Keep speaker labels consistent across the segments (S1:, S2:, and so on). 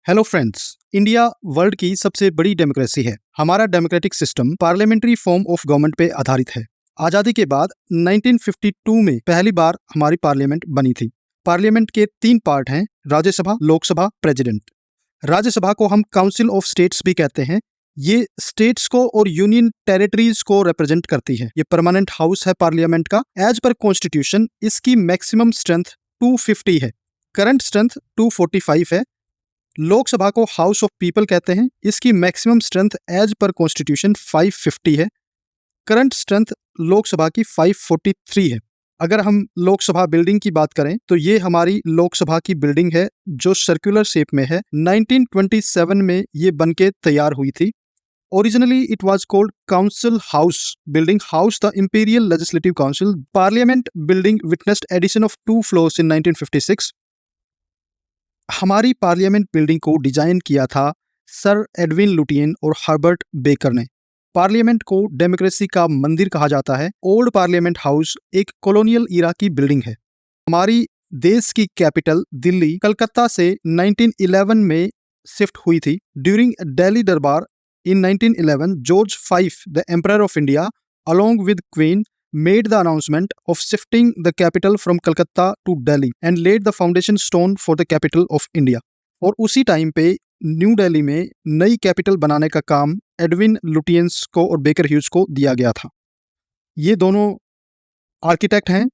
S1: Hello friends. India world की सबसे बड़ी डेमोक्रेसी है। हमारा democratic system parliamentary form of government पे आधारित है। आज़ादी के बाद 1952 में पहली बार हमारी पार्लियामेंट बनी थी। पार्लियामेंट के 3 पार्ट हैं, राज्यसभा, लोकसभा, प्रेसिडेंट। राज्यसभा को हम काउंसिल ऑफ स्टेट्स भी कहते हैं। ये स्टेट्स को और यूनियन टेरिटरीज को रिप्रेजेंट करती है। ये परमानेंट हाउस है पार्लियामेंट का। एज पर कॉन्स्टिट्यूशन इसकी मैक्सिमम स्ट्रेंथ 250 है। करंट स्ट्रेंथ 245 है। लोकसभा को हाउस ऑफ पीपल कहते हैं। इसकी maximum strength as per constitution 550 है। करंट स्ट्रेंथ लोकसभा की 543 है। अगर हम लोकसभा बिल्डिंग की बात करें तो ये हमारी लोकसभा की बिल्डिंग है जो सर्कुलर शेप में है। 1927 में ये बनके तैयार हुई थी। Originally it was called council house building house the imperial legislative council. Parliament building witnessed addition of 2 floors in 1956। हमारी पार्लियामेंट बिल्डिंग को डिजाइन किया था सर एडविन लुटियन और हर्बर्ट बेकर ने। पार्लियामेंट को डेमोक्रेसी का मंदिर कहा जाता है। ओल्ड पार्लियामेंट हाउस एक कॉलोनियल इरा की बिल्डिंग है। हमारी देश की कैपिटल दिल्ली कलकत्ता से 1911 में शिफ्ट हुई थी। ड्यूरिंग दिल्ली दरबार इन 1911 George V the emperor of India along with Queen made the announcement of shifting the capital from Calcutta to Delhi and laid the foundation stone for the capital of India। और उसी time पे new Delhi में नई capital बनाने का काम Edwin Lutyens को और बेकर ह्यूज को दिया गया था। ये दोनों आर्किटेक्ट हैं।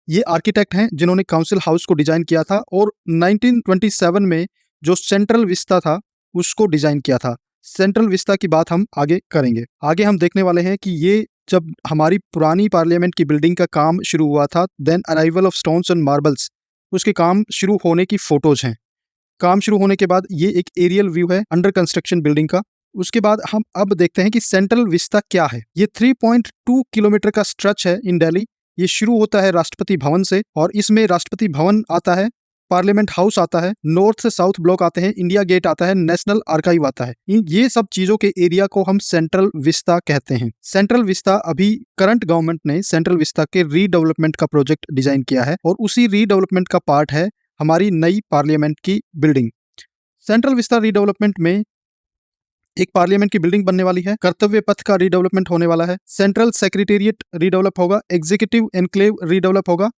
S1: ये आर्किटेक्ट हैं जिन्होंने काउंसिल हाउस को डिजाइन किया था और 1927 में जो सेंट्रल विस्ता था उसको डिजाइन किया था। सेंट्रल विस्ता की बात हम आगे करेंगे। आगे हम देखने वाले हैं कि ये जब हमारी पुरानी पार्लियामेंट की बिल्डिंग का काम शुरू हुआ था, then arrival of stones and marbles, उसके काम शुरू होने की फोटोज हैं। काम शुरू होने के बाद ये एक एरियल व्यू है अंडर कंस्ट्रक्शन बिल्डिंग का। उसके बाद हम अब देखते हैं कि सेंट्रल विस्ता क्या है। ये 3.2 किलोमीटर का स्ट्रेच है इन दिल्ली। ये शुरू होता है राष्ट्रपति भवन से और इसमें राष्ट्रपति भवन आता है, पार्लियामेंट हाउस आता है, नॉर्थ से साउथ ब्लॉक आते हैं, इंडिया गेट आता है, नेशनल आर्काइव आता है। ये सब चीजों के एरिया को हम सेंट्रल विस्ता कहते हैं। सेंट्रल विस्ता अभी करंट गवर्नमेंट ने सेंट्रल विस्ता के रीडेवलपमेंट का प्रोजेक्ट डिजाइन किया है और उसी रीडेवलपमेंट का पार्ट है हमारी नई पार्लियामेंट की बिल्डिंग। सेंट्रल विस्ता रीडेवलपमेंट में एक पार्लियामेंट की बिल्डिंग बनने वाली है, कर्तव्य पथ का रीडेवलपमेंट होने वाला है, सेंट्रल सेक्रेटेरिएट रीडेवलप होगा, एग्जीक्यूटिव एनक्लेव रीडेवलप होगा,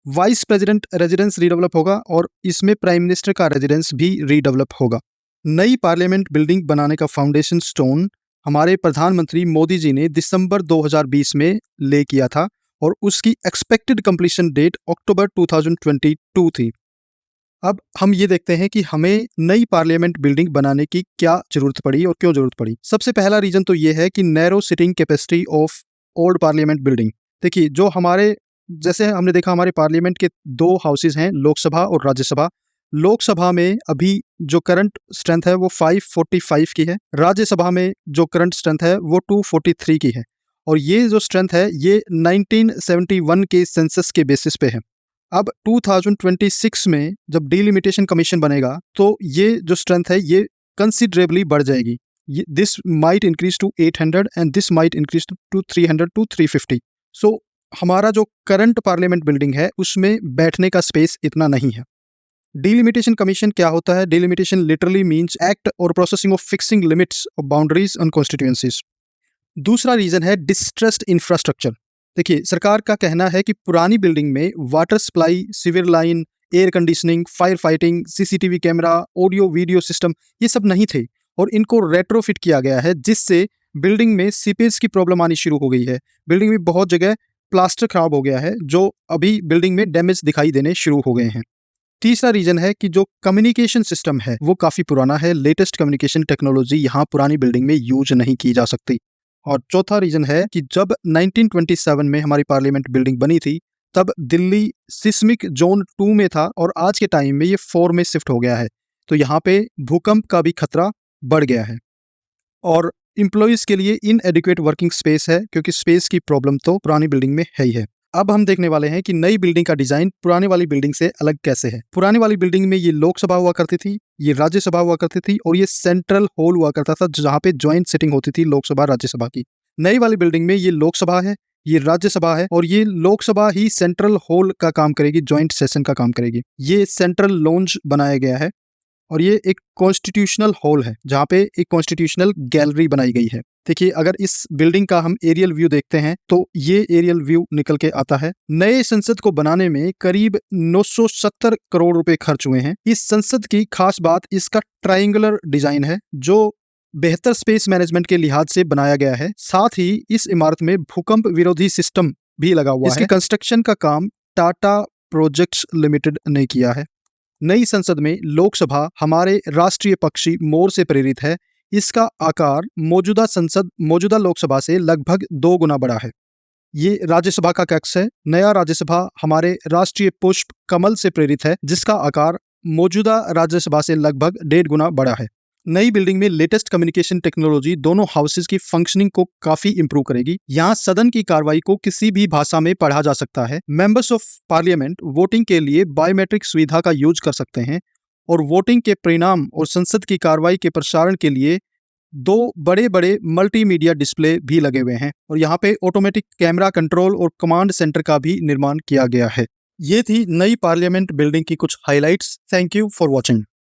S1: वाइस प्रेसिडेंट रेजिडेंस रीडेवलप होगा और इसमें प्राइम मिनिस्टर का रेजिडेंस भी रीडेवलप होगा। नई पार्लियामेंट बिल्डिंग बनाने का फाउंडेशन स्टोन हमारे प्रधानमंत्री मोदी जी ने दिसंबर 2020 में ले किया था और उसकी एक्सपेक्टेड कंप्लीशन डेट अक्टूबर 2022 थी। अब हम ये देखते हैं कि हमें नई पार्लियामेंट बिल्डिंग बनाने की क्या जरूरत पड़ी और क्यों जरूरत पड़ी। सबसे पहला रीजन तो ये है कि narrow sitting capacity of old parliament building. देखिए, जो हमारे जैसे हमने देखा हमारे पार्लियामेंट के 2 हाउसेज हैं, लोकसभा और राज्यसभा। लोकसभा में अभी जो करंट स्ट्रेंथ है वो 545 की है। राज्यसभा में जो करंट स्ट्रेंथ है वो 243 की है और ये जो स्ट्रेंथ है ये 1971 के सेंसस के बेसिस पे है। अब 2026 में जब डिलिमिटेशन कमीशन बनेगा तो ये जो स्ट्रेंथ है ये कंसिडरेबली बढ़ जाएगी। This might increase to 800 and this might increase to 300 to 350। So हमारा जो करंट पार्लियामेंट बिल्डिंग है उसमें बैठने का स्पेस इतना नहीं है। डिलिमिटेशन कमीशन क्या होता है? डिलिमिटेशन लिटरली मीन्स एक्ट और processing of fixing limits of boundaries on constituencies. दूसरा रीजन है डिस्ट्रेस्ड इंफ्रास्ट्रक्चर। देखिए, सरकार का कहना है कि पुरानी बिल्डिंग में water supply, sewer line, air conditioning, fire fighting, CCTV camera, audio video system ये सब नहीं थे और इनको रेट्रोफिट किया गया है, जिससे बिल्डिंग में सीपेज की प्रॉब्लम आनी शुरू हो गई है। बिल्डिंग में बहुत जगह प्लास्टर खराब हो गया है जो अभी बिल्डिंग में डैमेज दिखाई देने शुरू हो गए हैं। तीसरा रीजन है कि जो कम्युनिकेशन सिस्टम है वो काफ़ी पुराना है। लेटेस्ट कम्युनिकेशन टेक्नोलॉजी यहाँ पुरानी बिल्डिंग में यूज नहीं की जा सकती। और चौथा रीजन है कि जब 1927 में हमारी पार्लियामेंट बिल्डिंग बनी थी तब दिल्ली सिस्मिक जोन 2 में था और आज के टाइम में ये 4 में शिफ्ट हो गया है। तो यहाँ पे भूकंप का भी खतरा बढ़ गया है और एम्प्लॉयज़ के लिए इनएडिक्वेट वर्किंग स्पेस है क्योंकि स्पेस की प्रॉब्लम तो पुरानी बिल्डिंग में है ही है। अब हम देखने वाले हैं कि नई बिल्डिंग का डिजाइन पुराने वाली बिल्डिंग से अलग कैसे है। पुराने वाली बिल्डिंग में ये लोकसभा हुआ करती थी, ये राज्यसभा हुआ करती थी और ये सेंट्रल हॉल हुआ करता था जहाँ पे ज्वाइंट सिटिंग होती थी लोकसभा राज्यसभा की। नई वाली बिल्डिंग में ये लोकसभा है, ये राज्यसभा है और ये लोकसभा ही सेंट्रल हॉल का काम करेगी, ज्वाइंट सेशन का काम करेगी। ये सेंट्रल लॉन्ज बनाया गया है और ये एक कॉन्स्टिट्यूशनल हॉल है जहाँ पे एक कॉन्स्टिट्यूशनल गैलरी बनाई गई है। देखिए, अगर इस बिल्डिंग का हम एरियल व्यू देखते हैं तो ये एरियल व्यू निकल के आता है। नए संसद को बनाने में करीब 970 करोड़ रुपए खर्च हुए हैं। इस संसद की खास बात इसका ट्रायंगुलर डिजाइन है जो बेहतर स्पेस मैनेजमेंट के लिहाज से बनाया गया है। साथ ही इस इमारत में भूकंप विरोधी सिस्टम भी लगा हुआ है। इसकी कंस्ट्रक्शन का काम टाटा प्रोजेक्ट्स लिमिटेड ने किया है। नई संसद में लोकसभा हमारे राष्ट्रीय पक्षी मोर से प्रेरित है। इसका आकार मौजूदा लोकसभा से लगभग 2 गुना बड़ा है। ये राज्यसभा का कक्ष है। नया राज्यसभा हमारे राष्ट्रीय पुष्प कमल से प्रेरित है जिसका आकार मौजूदा राज्यसभा से लगभग 1.5 गुना बड़ा है। नई बिल्डिंग में लेटेस्ट कम्युनिकेशन टेक्नोलॉजी दोनों हाउसेज की फंक्शनिंग को काफी इंप्रूव करेगी। यहाँ सदन की कार्रवाई को किसी भी भाषा में पढ़ा जा सकता है। मेंबर्स ऑफ पार्लियामेंट वोटिंग के लिए बायोमेट्रिक सुविधा का यूज कर सकते हैं और वोटिंग के परिणाम और संसद की कार्रवाई के प्रसारण के लिए 2 बड़े-बड़े मल्टीमीडिया डिस्प्ले भी लगे हुए हैं और यहाँ पे ऑटोमेटिक कैमरा कंट्रोल और कमांड सेंटर का भी निर्माण किया गया है। ये थी नई पार्लियामेंट बिल्डिंग की कुछ highlights. Thank you for watching.